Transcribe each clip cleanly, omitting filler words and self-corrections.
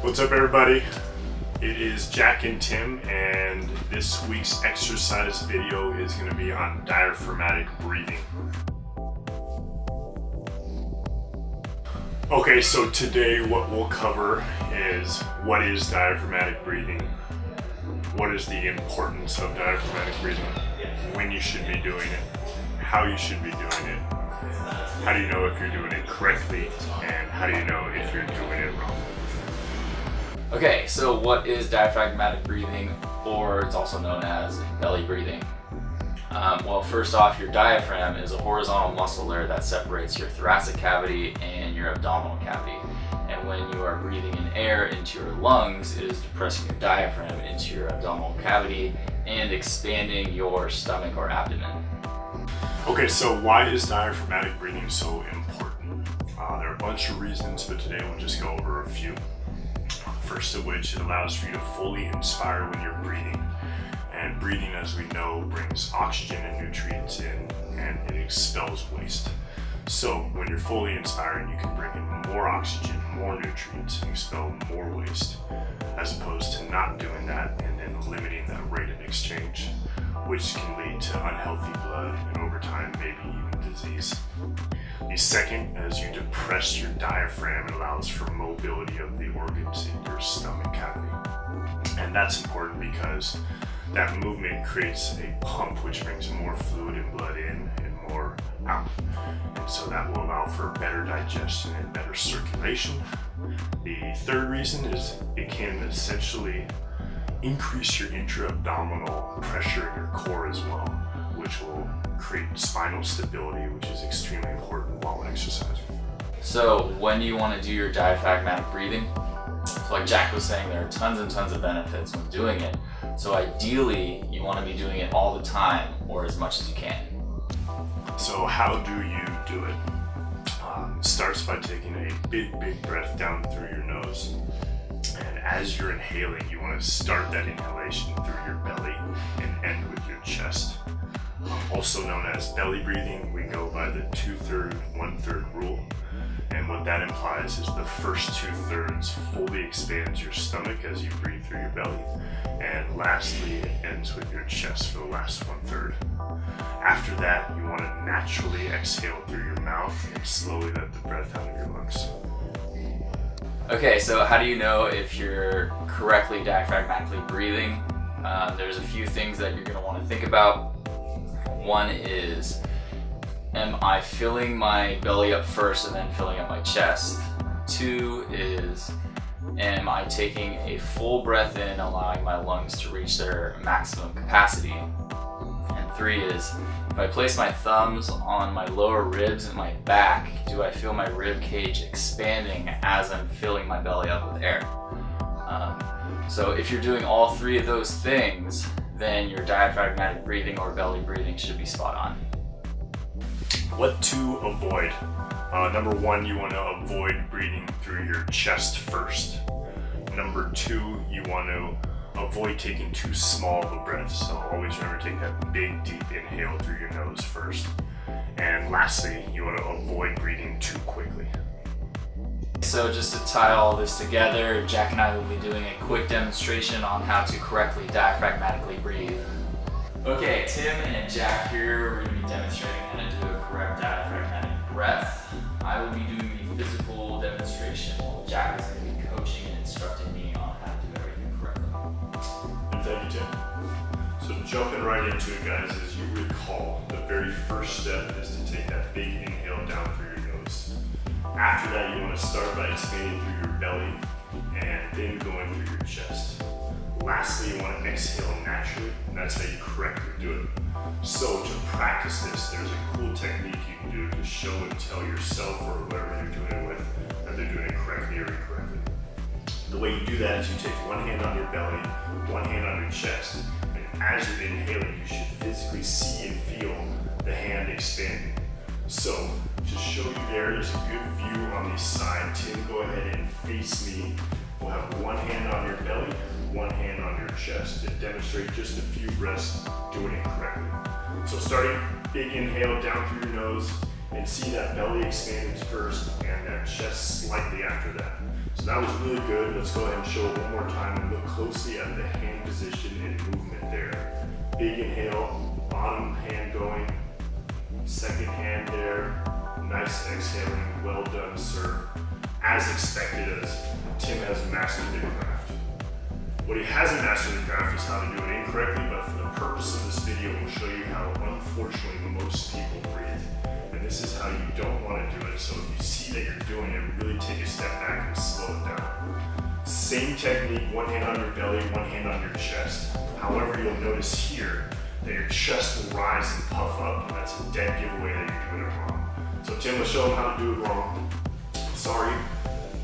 What's up, everybody? It is Jack and Tim, and this week's exercise video is going to be on diaphragmatic breathing. Okay, so today what we'll cover is what is diaphragmatic breathing, what is the importance of diaphragmatic breathing, when you should be doing it, how you should be doing it, how do you know if you're doing it correctly, and how do you know if you're doing it wrong. Okay, so what is diaphragmatic breathing, or it's also known as belly breathing? Well, first off, your diaphragm is a horizontal muscle layer that separates your thoracic cavity and your abdominal cavity. And when you are breathing in air into your lungs, it is depressing your diaphragm into your abdominal cavity and expanding your stomach or abdomen. Okay, so why is diaphragmatic breathing so important? There are a bunch of reasons, but today we'll just go over a few. First of which, it allows for you to fully inspire when you're breathing. And breathing, as we know, brings oxygen and nutrients in, and it expels waste. So when you're fully inspiring, you can bring in more oxygen, more nutrients, and expel more waste, as opposed to not doing that and then limiting that rate of exchange, which can lead to unhealthy blood and over time, maybe even disease. The second, as you depress your diaphragm, it allows for mobility of the organs in your stomach cavity. And that's important because that movement creates a pump which brings more fluid and blood in and more out. And so that will allow for better digestion and better circulation. The third reason is it can essentially increase your intra-abdominal pressure in your core as well, which will create spinal stability, which is extremely important while exercising. So when you want to do your diaphragmatic breathing, so like Jack was saying, there are tons and tons of benefits when doing it. So ideally, you want to be doing it all the time or as much as you can. So how do you do it? It starts by taking a big breath down through your nose. And as you're inhaling, you want to start that inhalation through your belly and end with your chest. Also known as belly breathing, we go by the 2/3, 1/3 rule. And what that implies is the first 2/3 fully expands your stomach as you breathe through your belly. And lastly, it ends with your chest for the last 1/3. After that, you want to naturally exhale through your mouth and slowly let the breath out of your lungs. Okay, so how do you know if you're correctly diaphragmatically breathing? There's a few things that you're going to want to think about. One is, am I filling my belly up first and then filling up my chest? Two is, am I taking a full breath in, allowing my lungs to reach their maximum capacity? And three is, if I place my thumbs on my lower ribs and my back, do I feel my rib cage expanding as I'm filling my belly up with air? So if you're doing all three of those things, then your diaphragmatic breathing or belly breathing should be spot on. What to avoid? Number one, you want to avoid breathing through your chest first. Number two, you want to avoid taking too small of a breath. So always remember to take that big, deep inhale through your nose first. And lastly, you want to avoid breathing too quickly. So just to tie all this together, Jack and I will be doing a quick demonstration on how to correctly diaphragmatically breathe. Okay, Tim and Jack here, we're going to be demonstrating how to do a correct diaphragmatic breath. I will be doing the physical demonstration while Jack is going to be coaching and instructing me on how to do everything correctly. And thank you, Tim. So jumping right into it, guys, as you recall, the very first step is to take that big inhale down through your nose. After that, you want to start by expanding through your belly and then going through your chest. Lastly, you want to exhale naturally, and that's how you correctly do it. So to practice this, there's a cool technique you can do to show and tell yourself or whoever you're doing it with that they're doing it correctly or incorrectly. The way you do that is you take one hand on your belly, one hand on your chest, and as you're inhaling, you should physically see and feel the hand expanding. So to show you there's a good view on the side. Tim, go ahead and face me. We'll have one hand on your belly, one hand on your chest to demonstrate just a few breaths doing it correctly. So starting, big inhale down through your nose and see that belly expand first and that chest slightly after that. So that was really good. Let's go ahead and show it one more time and look closely at the hand position and movement there. Big inhale, bottom hand going, second hand there, nice exhaling, well done, sir. As expected, as Tim has mastered the craft. What he hasn't mastered the craft is how to do it incorrectly, but for the purpose of this video, we'll show you how unfortunately most people breathe. And this is how you don't want to do it. So if you see that you're doing it, really take a step back and slow it down. Same technique, one hand on your belly, one hand on your chest. However, you'll notice here that your chest will rise and puff up, and that's a dead giveaway that you're doing it wrong. So Tim will show him how to do it wrong. Sorry,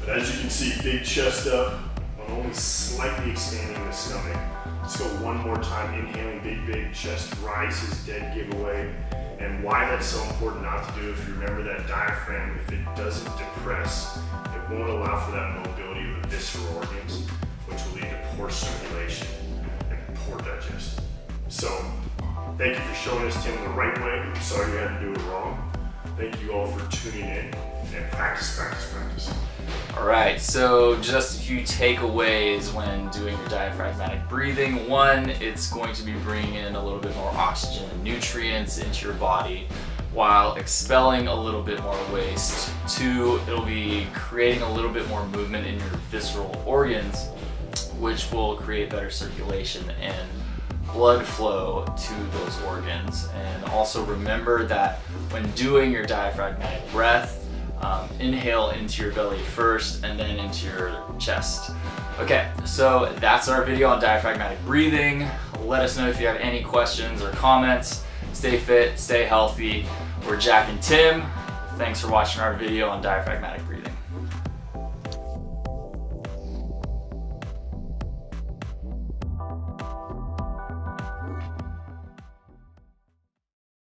but as you can see, big chest up, while only slightly expanding the stomach. Let's go one more time, inhaling, big chest rises, dead giveaway. And why that's so important not to do, if you remember that diaphragm, if it doesn't depress, it won't allow for that mobility of the visceral organs, which will lead to poor circulation and poor digestion. So, thank you for showing us, Tim, the right way. I'm sorry you had to do it wrong. Thank you all for tuning in, and practice. All right, so just a few takeaways when doing your diaphragmatic breathing. One, it's going to be bringing in a little bit more oxygen and nutrients into your body while expelling a little bit more waste. Two, it'll be creating a little bit more movement in your visceral organs, which will create better circulation and blood flow to those organs. And also remember that when doing your diaphragmatic breath, inhale into your belly first and then into your chest. Okay, so that's our video on diaphragmatic breathing. Let us know if you have any questions or comments. Stay fit, stay healthy. We're Jack and Tim. Thanks for watching our video on diaphragmatic breathing.